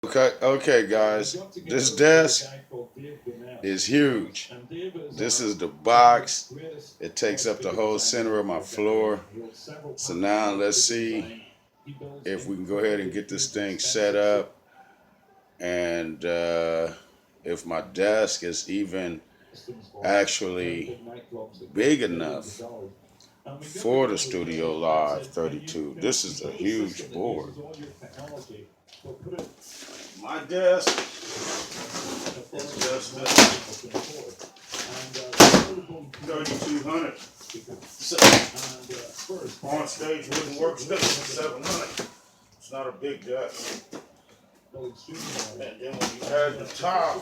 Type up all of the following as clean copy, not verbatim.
Okay, guys. This desk is huge. This is the box. It takes up the whole center of my floor. So now let's see if we can go ahead and get this thing set up, and if my desk is even actually big enough for the Studio Live 32. This is a huge board. My desk is just 3,200. So on stage wouldn't work still 700. It's not a big desk. And then when you add the top,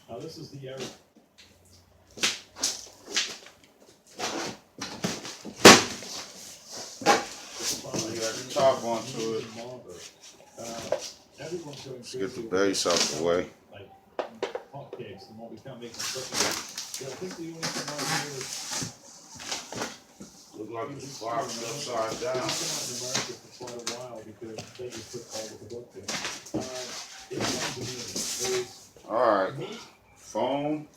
now this is the area. When you add the top onto it, let's get the base out the way. Hotcakes, and what we can't make construction. I think the only thing out here is look like it's boxed upside down. It's been out in America for quite a while because they just put all the production. All right, foam.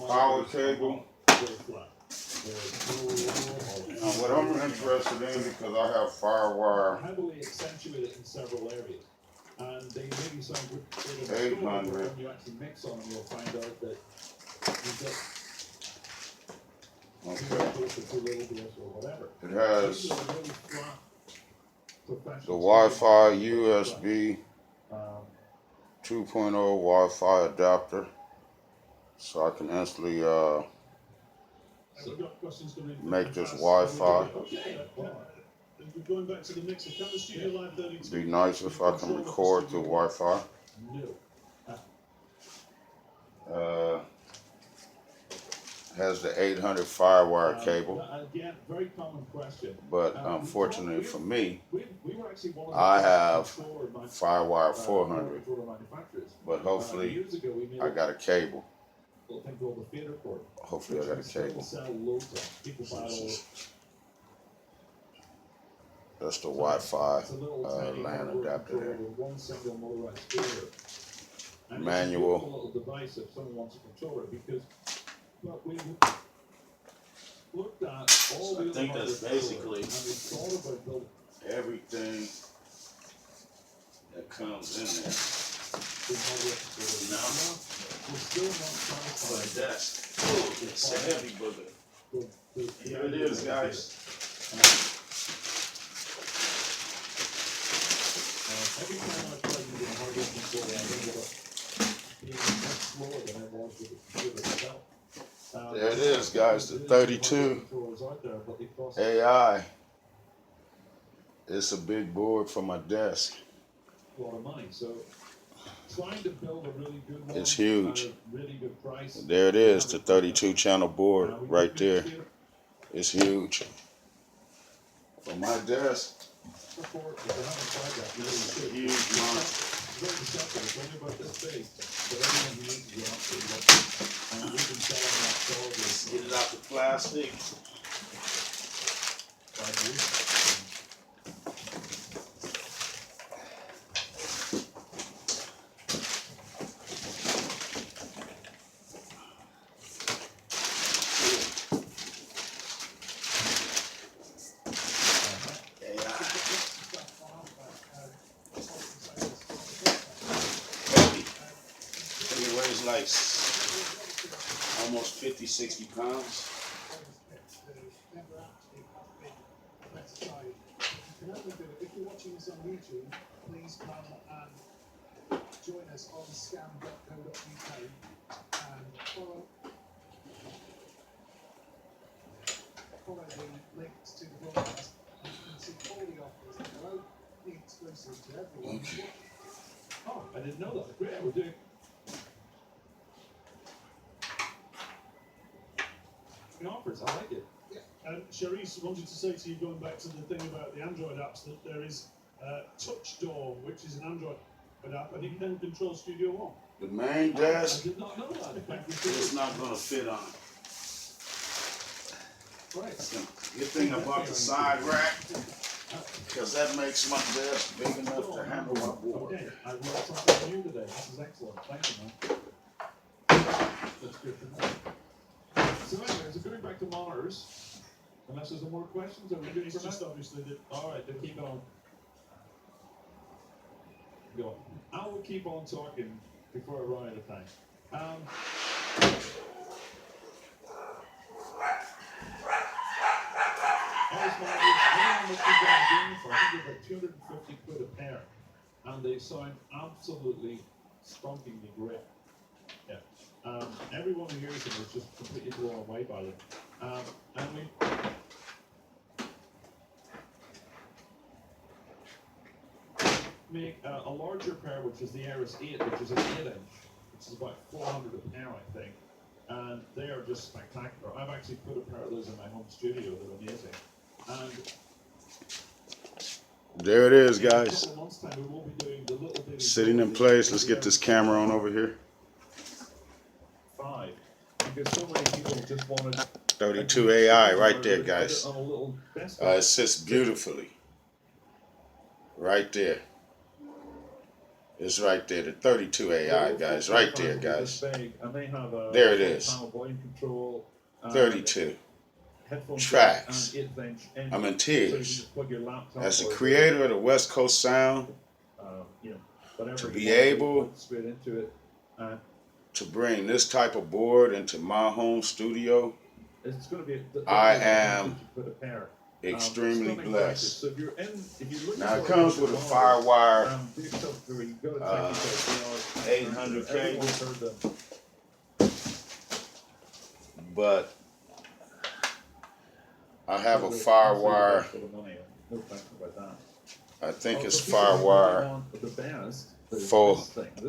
Power cable. What I'm interested in, because I have firewire, heavily accentuated in several areas, and they maybe some 800. When you actually mix on them, you'll find out that you get it has the Wi-Fi USB 2.0 Wi-Fi adapter, so I can instantly make this Wi-Fi. It'd be nice if I can record through Wi-Fi. Has the 800 firewire cable, but unfortunately for me, I have firewire 400, but hopefully I got a cable. Hopefully I got a cable. That's the Wi-Fi LAN adapter there. Manual. So I think that's basically everything that comes in there. Like that. Oh, it's a heavy booger. Here it is, guys. Every time I try to do a hard work before, I ended up being much slower than I was with the computer itself. There it is, guys, the 32 AI. It's a big board for my desk. A lot of money, so trying to build a really good one. It's huge. At a really good price. There it is, the 32 channel board right there. It's huge. For my desk, it's a huge monster. Get it out the plastic. Weighs like almost 50, 60 pounds. If you're watching this on YouTube, please come and join us on scam.co.uk and follow the links to the broadcast. You can see all the offers that are only exclusive to everyone. Okay. Oh, I didn't know that. Great, we're doing. Offers, I like it. Yeah. Charisse wanted to say to you, going back to the thing about the Android apps, that there is Touch Door, which is an Android app, and it can control Studio One. The main desk. I did not know that. It's not going to fit on it. Right. Good thing I bought the side rack, because that makes my desk big enough to handle my board. Okay, I learned something new today. This is excellent. Thank you, man. That's good to know. So anyways, going back to monitors, unless there's more questions, are we good for Just that? obviously that. All right, then keep going. Go. I will keep on talking before I run out of time. All these monitors, everyone must be going for, I think they're about 250 quid a pair. And they sound absolutely stonkingly great. Yeah. Everyone who hears them is just completely blown away by them. And we make a larger pair, which is the Iris 8, which is an 8-inch, which is about 400 a pair, I think. And they are just spectacular. I've actually put a pair of those in my home studio. They're amazing. And There it is, in a guys. couple of months' time, we will be doing the little bitty Sitting in place. Let's get this camera on over here. 5. Because so many people just wanted 32 AI right there, guys. on a little desktop. It sits beautifully. Right there. It's right there. The 32 AI, guys. Right there, guys. There it is. 32. Tracks. I'm in tears. As the creator of the West Coast Sound, to be able to bring this type of board into my home studio, I am extremely blessed. Now it comes with a Firewire 800 cable, but I have a Firewire. I think it's Firewire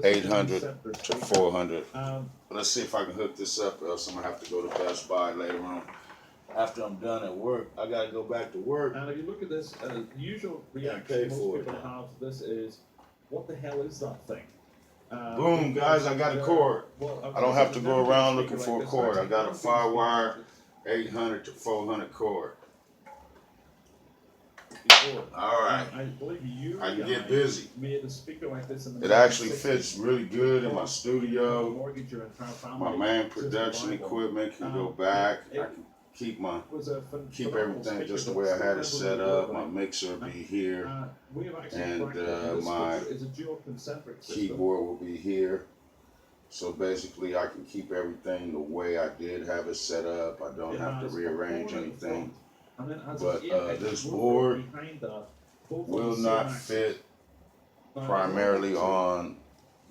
800 to 400. Let's see if I can hook this up, or else I'm gonna have to go to Best Buy later on. After I'm done at work, I gotta go back to work. And if you look at this, the usual reaction most people have to this is, what the hell is that thing? Boom, guys, I got a cord. I don't have to go around looking for a cord. I got a Firewire 800 to 400 cord. All right, I can get busy. It actually fits really good in my studio. My main production equipment can go back. I can keep everything just the way I had it set up. My mixer will be here, and my keyboard will be here. So basically, I can keep everything the way I did have it set up. I don't have to rearrange anything. But this board will not fit primarily on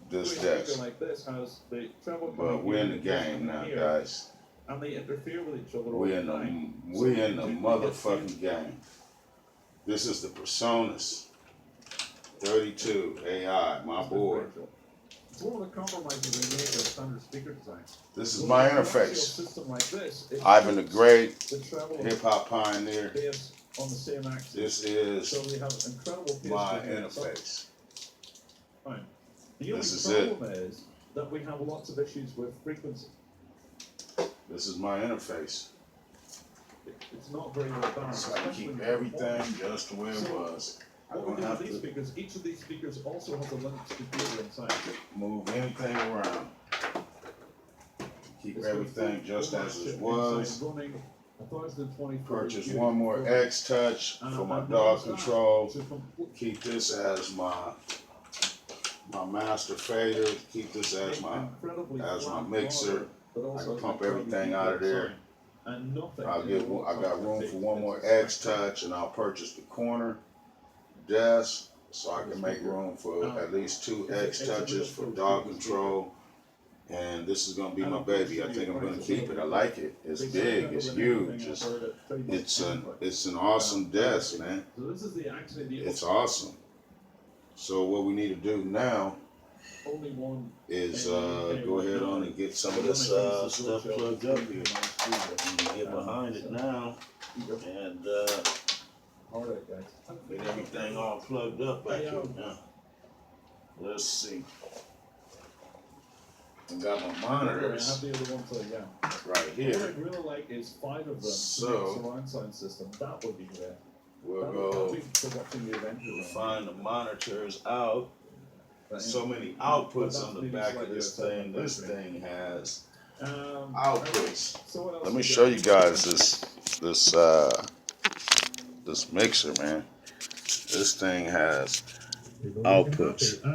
this desk. But we're in the game now, guys. And they interfere with each other. We in the motherfucking game. This is the Presonus 32 AI, my board. It's one of the compromises they made of standard speaker design. This is my interface. Ivan the Great, hip hop pioneer. On the same axis. This is so we have incredible my interface. Fine. The only problem is that we have lots of issues with frequency. This is my interface. It's not very well done. So I can keep everything just the way it was. What we do with these speakers, each of these speakers also has a Linux computer inside. Move anything around. Keep everything just as it was. Purchase one more X Touch for my dog control. Keep this as my master fader. Keep this as my mixer. I can pump everything out of there. I got room for one more X Touch, and I'll purchase the corner desk so I can make room for at least 2 X Touches for dog control. And this is gonna be my baby. I think I'm gonna keep it. I like it. It's big. It's huge. It's an awesome desk, man. It's awesome. So what we need to do now is go ahead on and get some of this stuff plugged up here. Get behind it now and get everything all plugged up back here now. Let's see. and got my I monitors have the other one too, yeah. right What here. I'd really like is 5 of them So, to make a surround sound system. That would be great. We'll That'd go be for watching the Avengers. find the monitors out. But, So many outputs on the back of this thing. This thing has outputs. So what else Let me we show got? you guys this mixer, man. This thing has outputs. So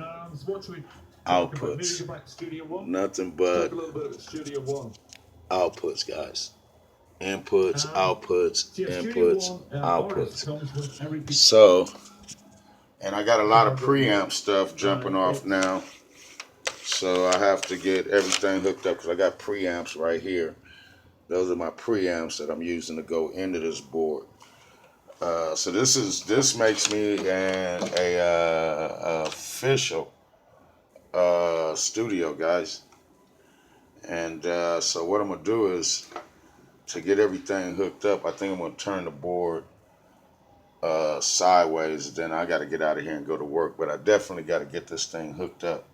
what should we talk about? Maybe Outputs. go back to Studio One. Nothing Talk but a little bit about Studio One. outputs, guys. Inputs, outputs, So yeah, inputs, Studio One outputs. comes with every So, and I got a lot of preamp stuff jumping off now. So I have to get everything hooked up because I got preamps right here. Those are my preamps that I'm using to go into this board. So this makes me an official studio, guys. And so what I'm gonna do is to get everything hooked up. I think I'm gonna turn the board sideways. Then I got to get out of here and go to work. But I definitely got to get this thing hooked up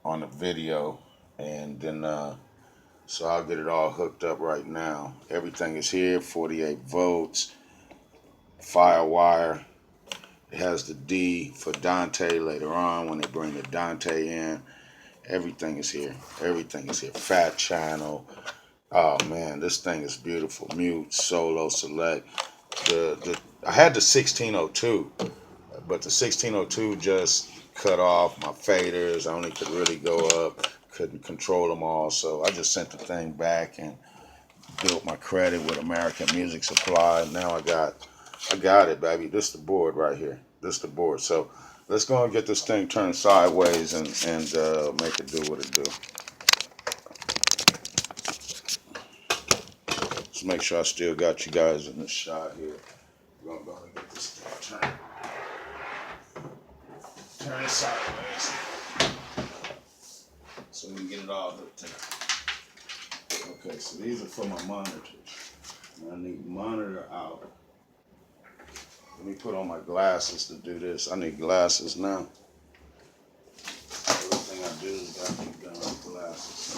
on the video, and then so I'll get it all hooked up right now. Everything is here. 48 volts, Firewire. It has the D for Dante later on when they bring the Dante in. Everything is here. Everything is here. Fat channel. Oh man, this thing is beautiful. Mute, solo, select. I had the 1602, but the 1602 just cut off my faders. I only could really go up. Couldn't control them all, so I just sent the thing back and built my credit with American Music Supply. Now I got it, baby. This is the board right here. This is the board. So let's go and get this thing turned sideways and make it do what it do. Let's make sure I still got you guys in the shot here. We're gonna go and get this thing turned sideways so we can get it all hooked up. Okay, so these are for my monitors. I need monitor out. Let me put on my glasses to do this. I need glasses now. Everything I do is got to be done with glasses.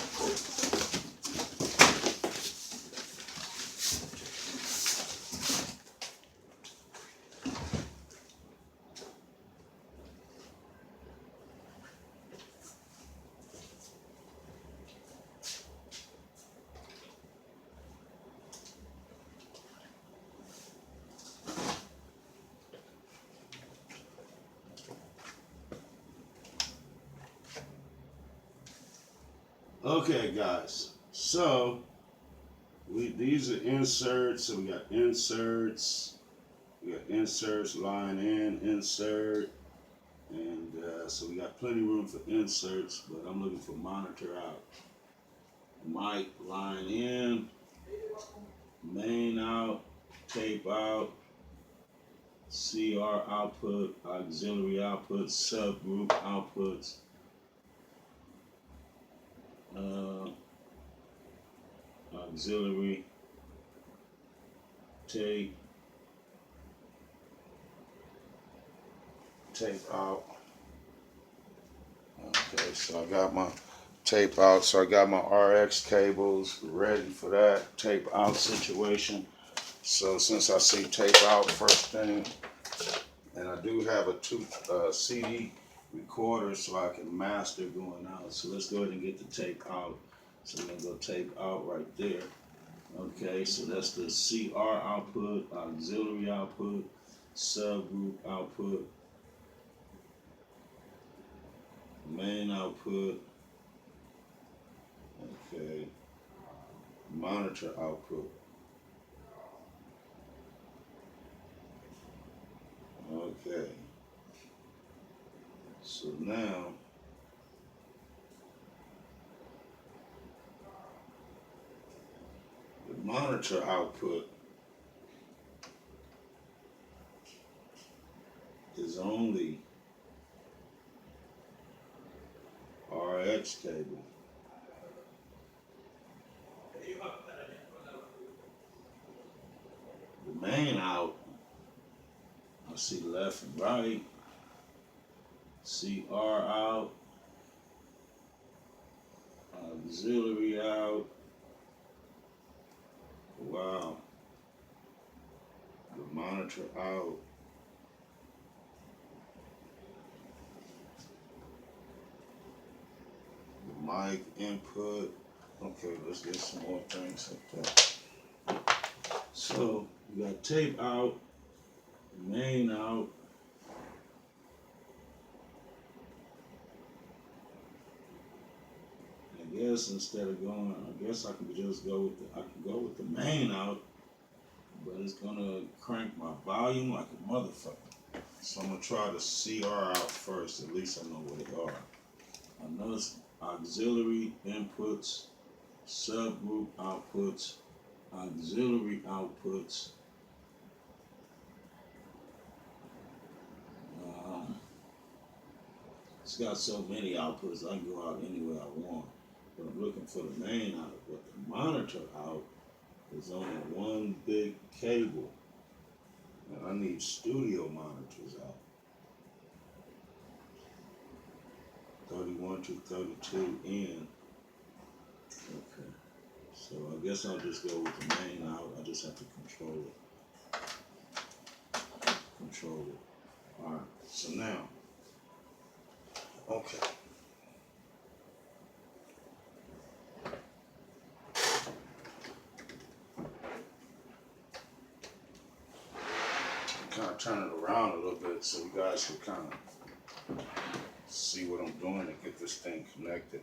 Okay, guys. So these are inserts. So we got inserts. We got inserts, line in, insert, and so we got plenty of room for inserts. But I'm looking for monitor out. Mic, line in, main out, tape out, CR output, auxiliary output, subgroup outputs. Auxiliary, tape out. Okay, so I got my tape out. So I got my RX cables ready for that tape out situation. So since I see tape out first thing, and I do have a 2 CD recorder so I can master going out. So let's go ahead and get the tape out. So I'm gonna go tape out right there. Okay, so that's the CR output, auxiliary output, subgroup output, main output, okay, monitor output. Okay, so now the monitor output is only RX cable. The main out, I see left and right, CR out, Auxiliary out. Wow. The monitor out. The mic input. Okay, let's get some more things like that. So we got tape out, main out. I guess instead of going, I guess I can just go with the main out, but it's gonna crank my volume like a motherfucker. So I'm gonna try the CR out first. At least I know what they are. I know it's auxiliary inputs, subgroup outputs, auxiliary outputs. It's got so many outputs I can go out anywhere I want. But I'm looking for the main out. But the monitor out is only one big cable. And I need studio monitors out. 31 to 32 in. Okay. So I guess I'll just go with the main out. I just have to control it. Control it. Alright. So now. Okay. Kind of turn it around a little bit so you guys can kind of see what I'm doing to get this thing connected.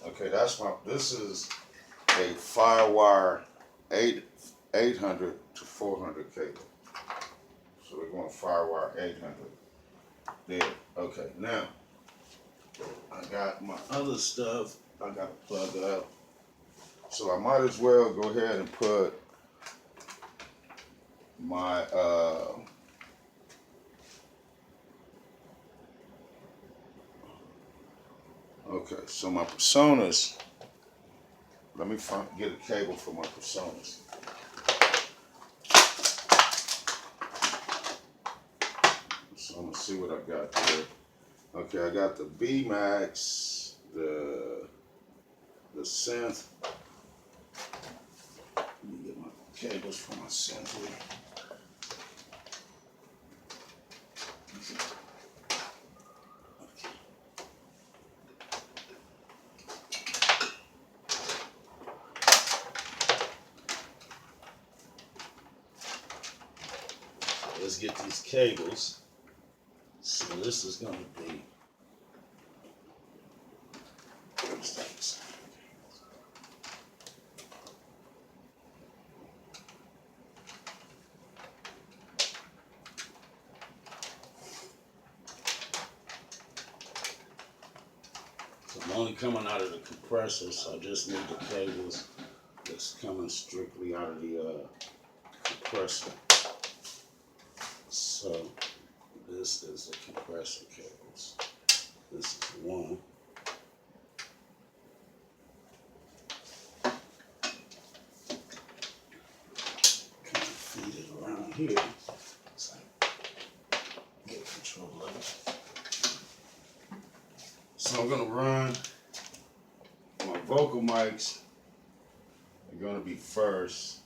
Okay, this is a Firewire 800 to 400 cable. So we're going Firewire 800. There. Okay, now I got my other stuff I got to plug up. So I might as well go ahead and put my okay, so my Presonus, let me get a cable for my Presonus. So I'm gonna see what I got there. Okay, I got the B-Max, the synth. Let me get my cables for my synth here. Let's get these cables. So this is going to be. So I'm only coming out of the compressor, so I just need the cables that's coming strictly out of the compressor. So this is the compressor cables. This is one. Kind of feed it around here so I get control of it. So I'm gonna run my vocal mics. They're gonna be first.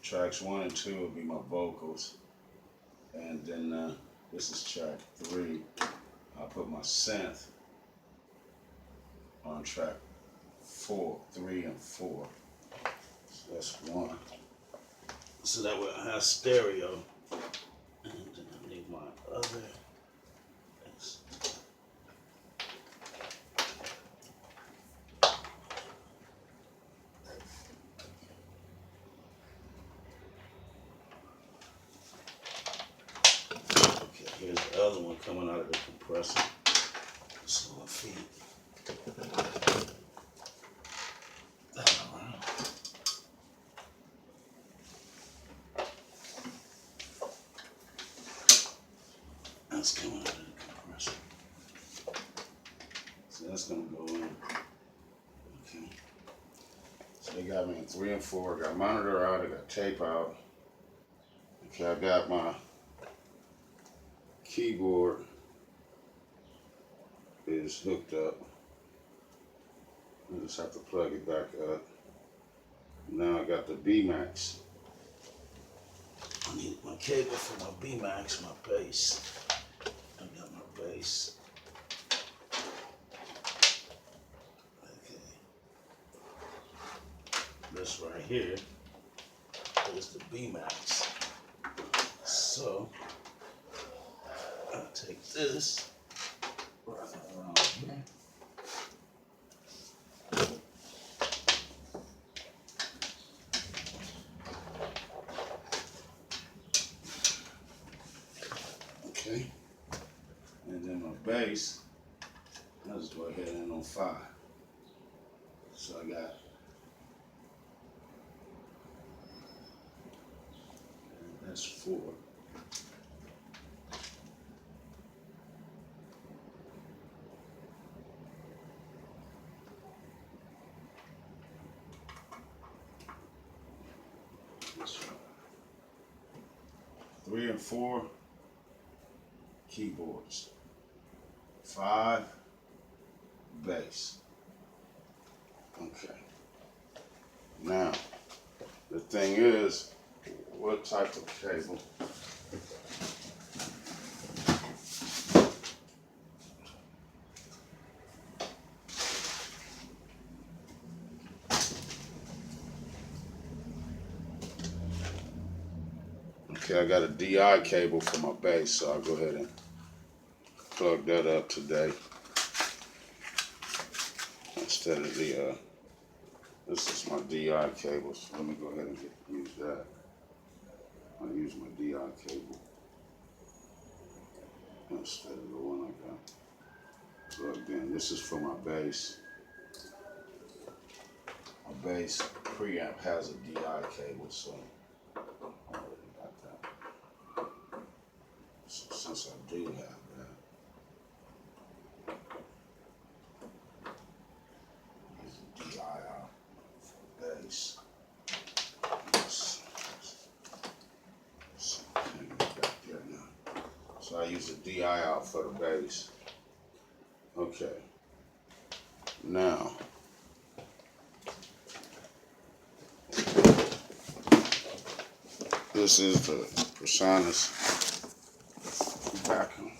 Tracks 1 and 2 will be my vocals. And then this is track 3. I'll put my synth on track 4, 3 and 4. So that's 1. So that way I have stereo. And then I need my other. Here's the other one coming out of the compressor. So I'll feed that around. That's coming out of the compressor. So that's gonna go in. Okay. So they got me in 3 and 4. I got monitor out, I got tape out. Okay, I got my keyboard is hooked up. I just have to plug it back up. Now I got the B-Max. I need my cable for my B-Max, my bass. I got my bass. Okay. This right here is the B-Max. So I'll take this right around here. Okay. And then my bass, I'll just go ahead and on 5. So I got, that's 4. That's 3 and 4 keyboards. 5 bass. Okay. Now, the thing is, what type of cable? Okay, I got a DI cable for my bass, so I'll go ahead and plug that up today. Instead of the, this is my DI cable, so let me go ahead and use that. I'll use my DI cable instead of the one I got plugged in. This is for my bass. My bass preamp has a DI cable, so I already got that. So since I do have that, use the DI out for bass. So I use the DI out for the bass. Okay. Now, this is the Presonus vacuum.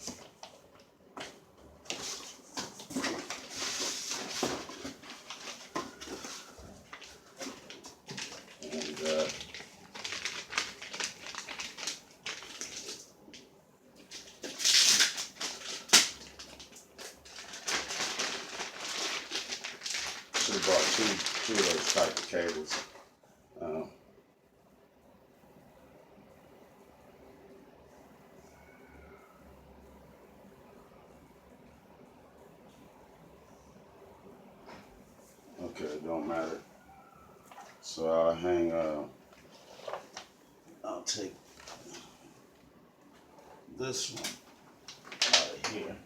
And should have bought two of those type of cables. Okay, it don't matter. So I'll hang, I'll take this one out of here,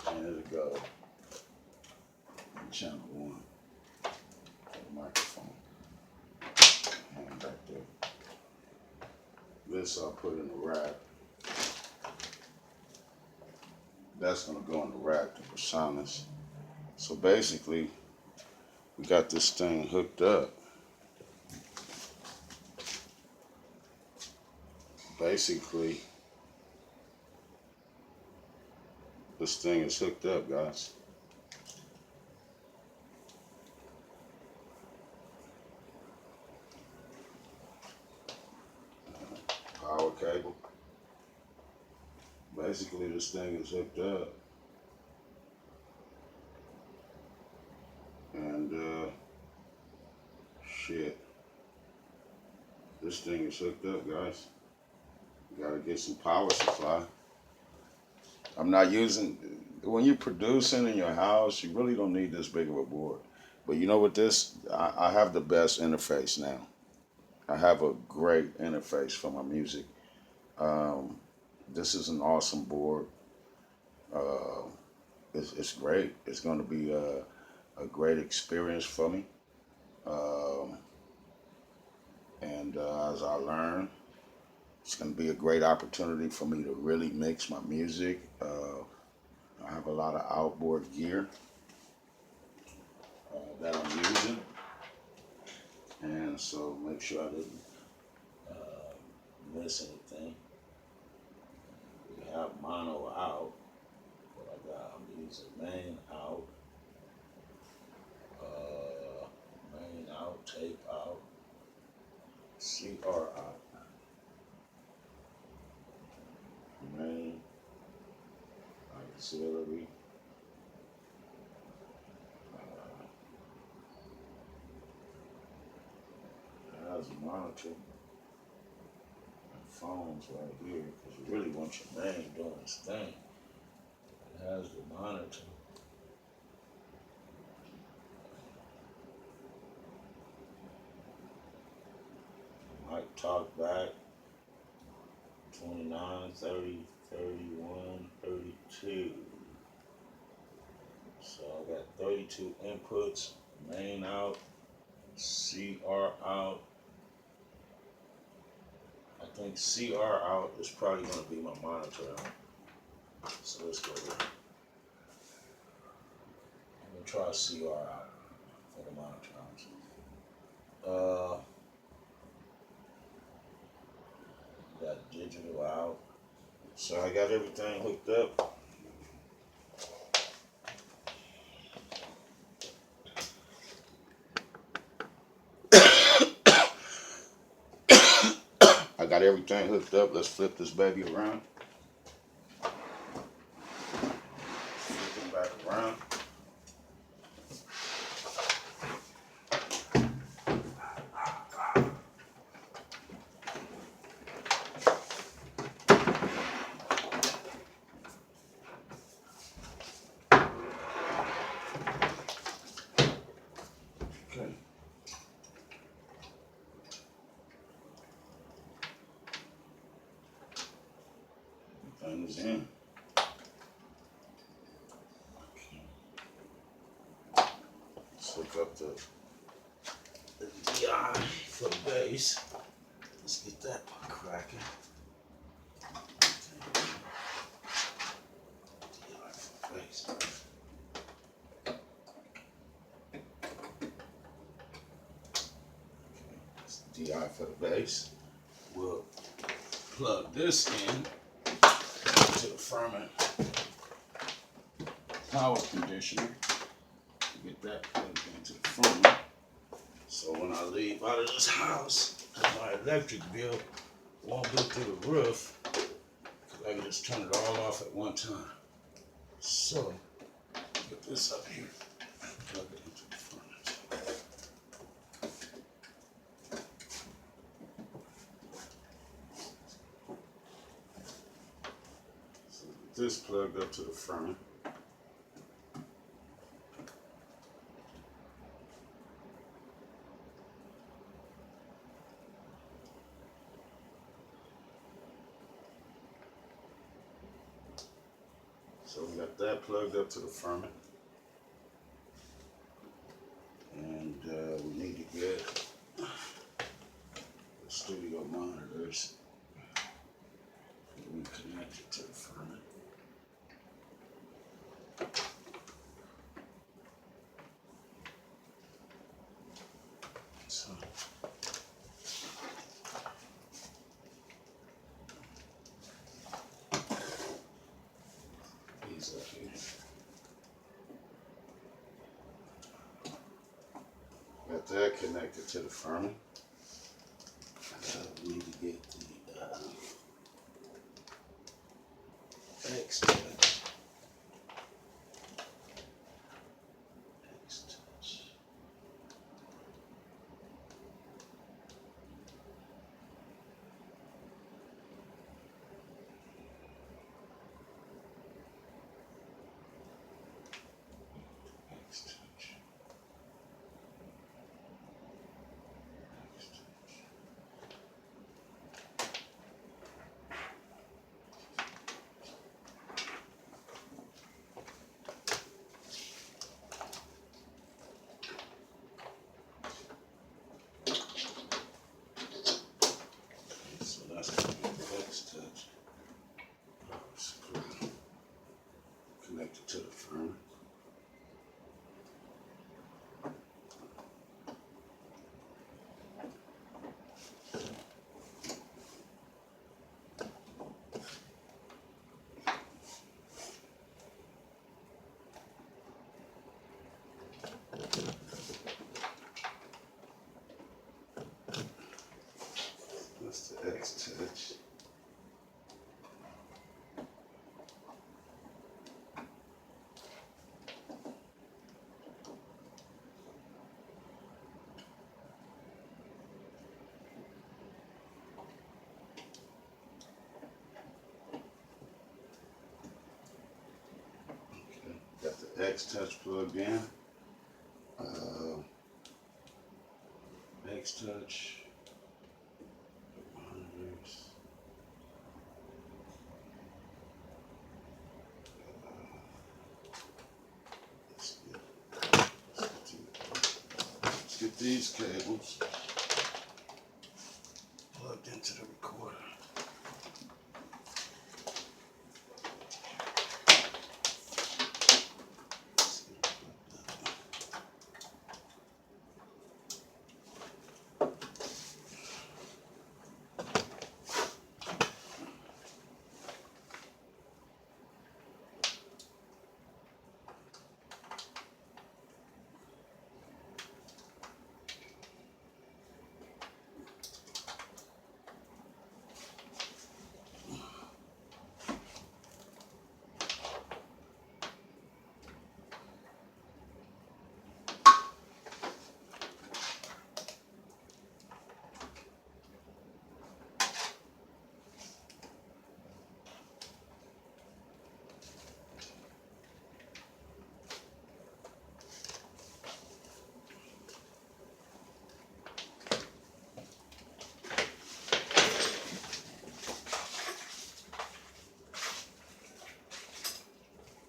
and it'll go in channel 1 for the microphone. Hang it back there. This I'll put in the rack. That's gonna go in the rack, the Presonus. So basically, we got this thing hooked up. Basically, this thing is hooked up, guys. Power cable. Basically, this thing is hooked up. And, shit. This thing is hooked up, guys. You gotta get some power supply. I'm not using, when you're producing in your house, you really don't need this big of a board. But you know what this, I have the best interface now. I have a great interface for my music. This is an awesome board. It's great. It's going to be a great experience for me. And as I learn, it's going to be a great opportunity for me to really mix my music. I have a lot of outboard gear. that I'm using. And so make sure I didn't miss anything. We have mono out, but I'm using main out, tape out, CR out, main, auxiliary, has a monitor and phones right here, because you really want your main doing its thing. It has the monitor. Mic talk back, 29, 30, 31, 32. So I got 32 inputs, main out, CR out. I think CR out is probably going to be my monitor out. So let's go there. I'm going to try CR out for the monitor out. Got digital out. So I got everything hooked up. I got everything hooked up. Let's flip this baby around. Flip it back around. Okay. Everything is in. Let's hook up the DI for the base. Let's get that cracking. DI for the base. Okay, that's DI for the base. We'll plug this in to the firmament power conditioner. Get that plugged into the firmament. So when I leave out of this house, my electric bill won't go through the roof, because I can just turn it all off at one time. So, get this up here and plug it into the furnace. So get this plugged up to the furnace. So we got that plugged up to the firmament, and we need to get the studio monitors reconnected to the firmament. So these up here. Got that connected to the firmament. We need to get the X-touch. X-Touch plugged in. X-Touch. Monitors. Let's get these cables plugged into the recorder.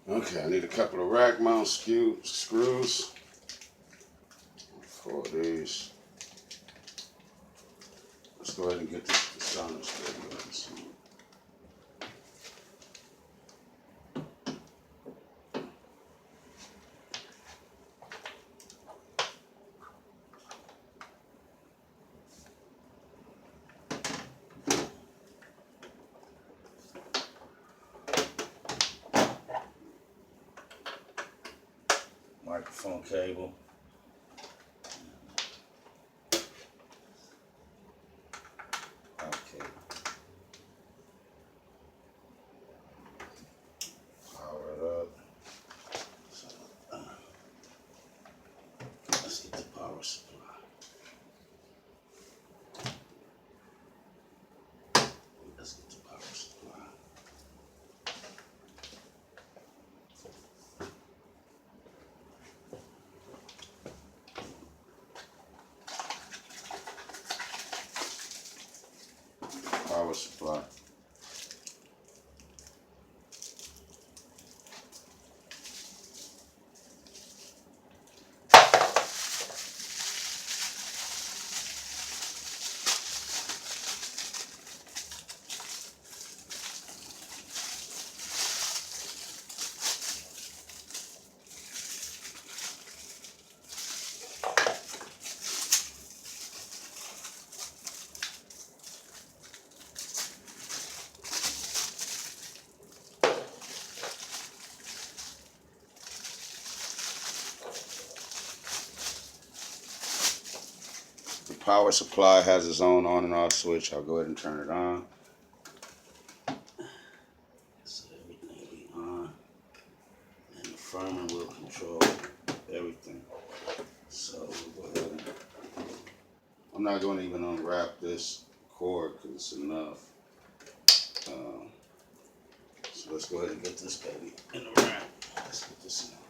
Okay, I need a couple of rack mount screws for these. Let's go ahead and get this sound stabilized. Microphone cable. Okay. Power it up. So, let's get the power supply. Let's get the power supply. Power supply. The power supply has its own on and off switch. I'll go ahead and turn it on. So everything will be on. And the firmware will control everything. So we'll go ahead and, I'm not going to even unwrap this cord because it's enough. So let's go ahead and get this baby in the rack. Let's get this in the rack.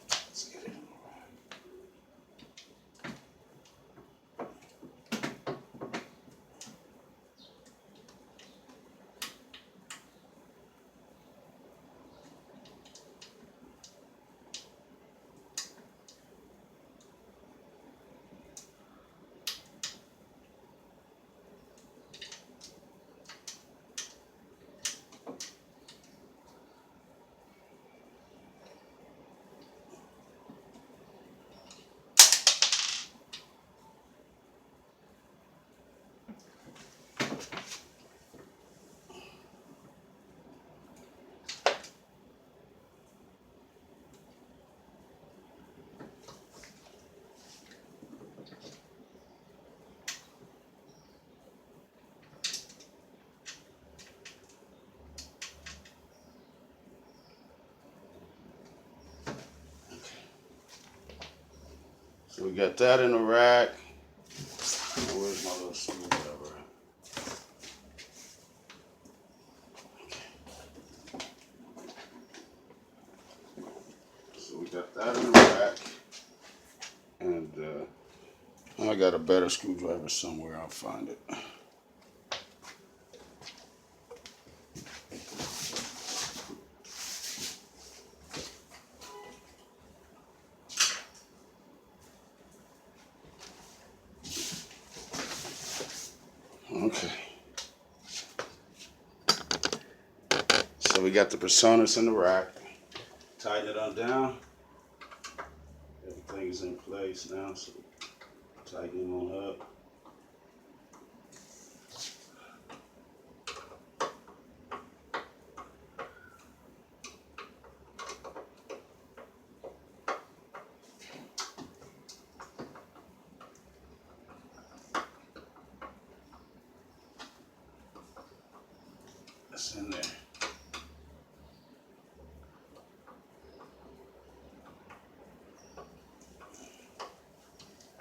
Let's get it in the rack. So we got that in the rack. Now where's my little screwdriver? Okay. got a better screwdriver somewhere. I'll find it. Okay. So we got the Presonus in the rack. Tighten it on down. Everything is in place now, so tighten them on up. That's in there.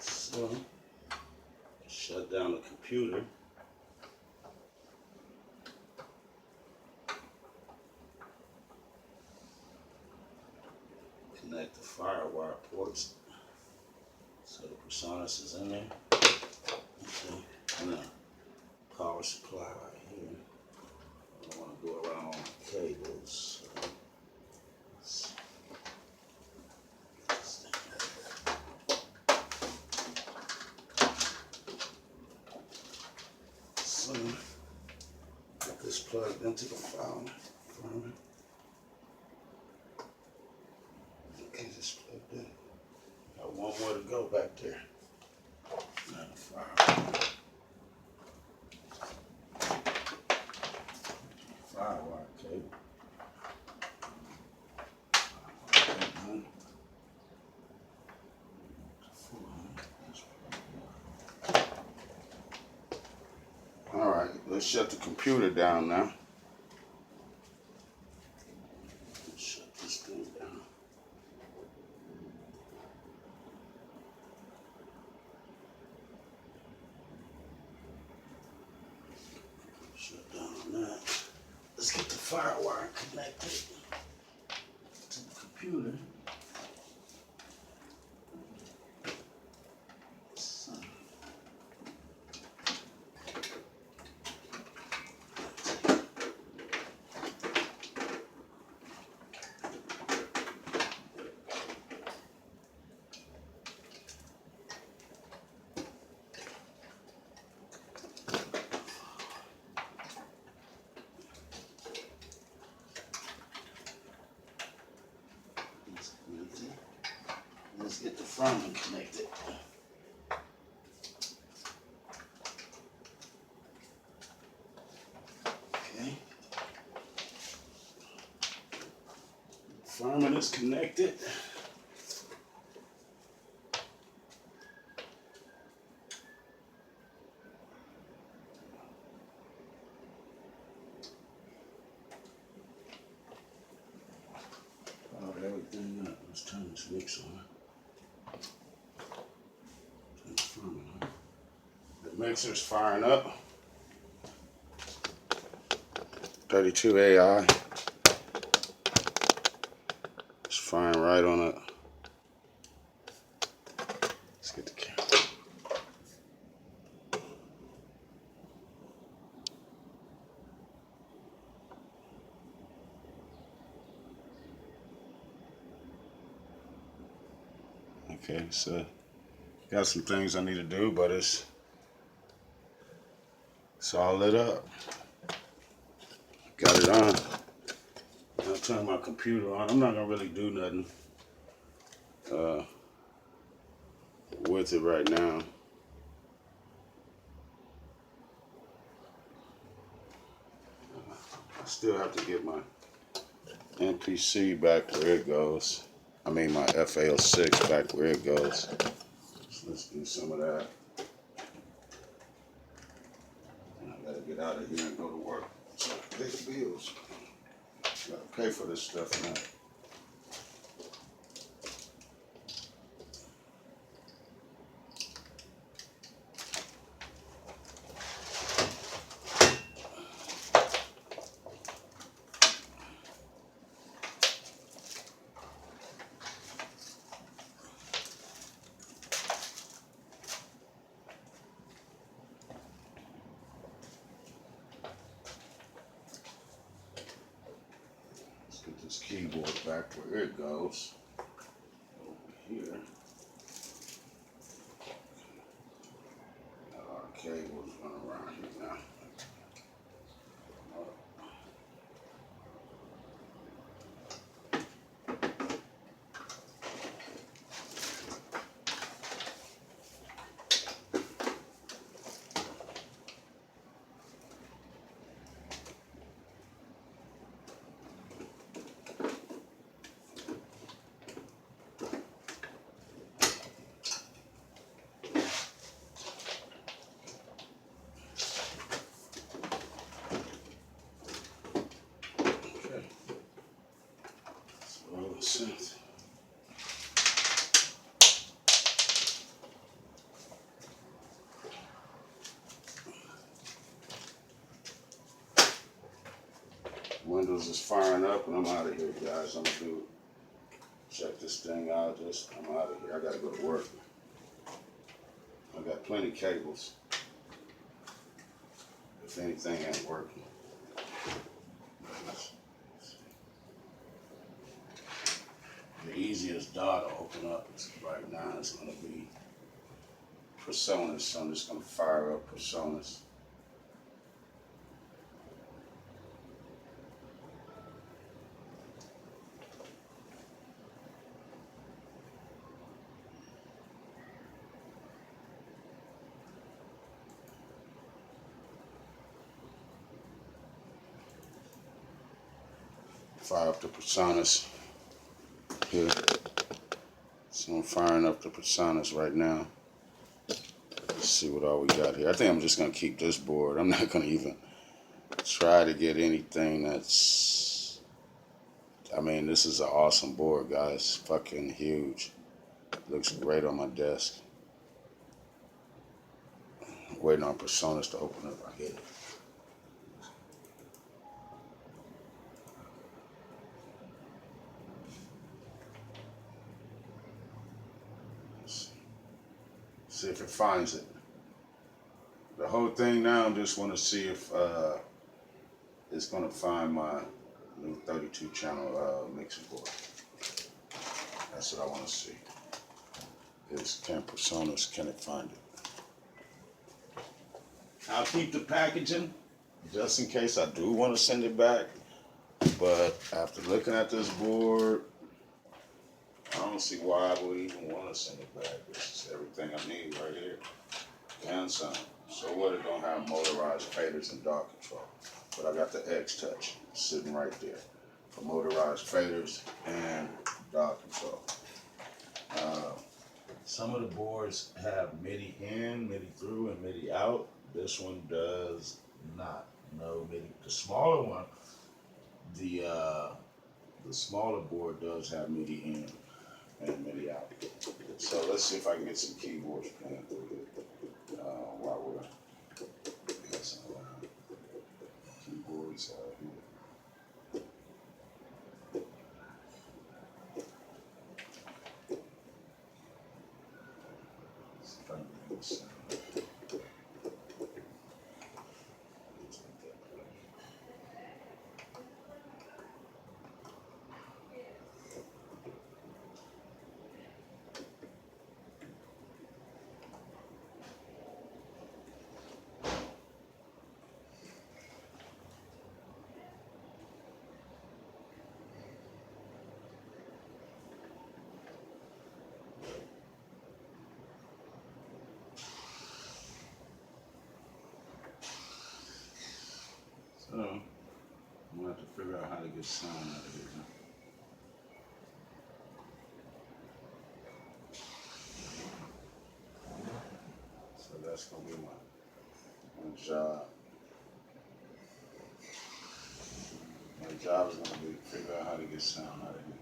So, shut down the computer. Connect the firewire ports. So the Presonus is in there. Okay. And a power supply right here. I don't want to go around all the cables. So, get this plugged into the file. Okay, just plugged in. Got one more to go back there. Not a firewire. Firewire cable. All right, let's shut the computer down now. Let's shut this thing down. Shut down on that. Let's get the firewire connected to the computer. Let's get the front one connected. Okay. Firmament is connected. Powered everything up. Let's turn this mix on. The mixer's firing up. 32 AI. It's firing right on it. Let's get the camera. Okay, so got some things I need to do, but it's all lit up. Got it on. I'll turn my computer on. I'm not gonna really do nothing with it right now. I still have to get my NPC back where it goes. I mean my FAL6 back where it goes. So let's do some of that. And I gotta get out of here and go to work. So I pay the bills. Gotta pay for this stuff now. keyboard back where it goes. Over here. Got a lot of cables running around here now. Synth. Windows is firing up and I'm out of here, guys. I'm gonna check this thing out. I'm out of here. I gotta go to work. I got plenty of cables. If anything ain't working. The easiest DAW to open up is right now is going to be Presonus. So I'm just going to fire up Presonus. Fire up the Presonus here. So I'm firing up the Presonus right now. Let's see what all we got here. I think I'm just going to keep this board. I'm not going to even try to get anything that's... I mean, this is an awesome board, guys. Fucking huge. Looks great on my desk. Waiting on Presonus to open up. I get it. See if it finds it. The whole thing now, I just want to see if it's going to find my new 32 channel mixing board. That's what I want to see. Can Presonus, can it find it? I'll keep the packaging just in case I do want to send it back. But after looking at this board, I don't see why I would even want to send it back. This is everything I need right here. And some. So what, it don't have motorized faders and DAW control. But I got the X-Touch sitting right there for motorized faders and DAW control. Some of the boards have MIDI in, MIDI through, and MIDI out. This one does not. No MIDI. The smaller one, the smaller board does have MIDI in and MIDI out. So let's see if I can get some keyboards playing through here while we're messing around. Keyboards here. See if I can get this sound. So, I'm going to have to figure out how to get sound out of here now. So that's going to be my job. My job is going to be to figure out how to get sound out of here.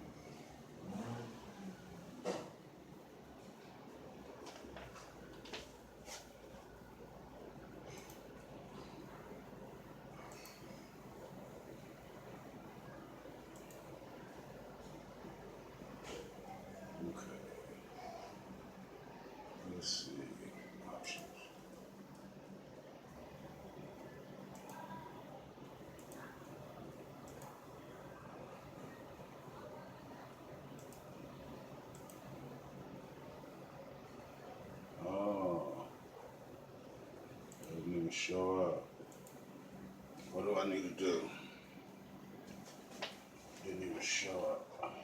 Let's see, options. show up. What do I need to do? Didn't even show up.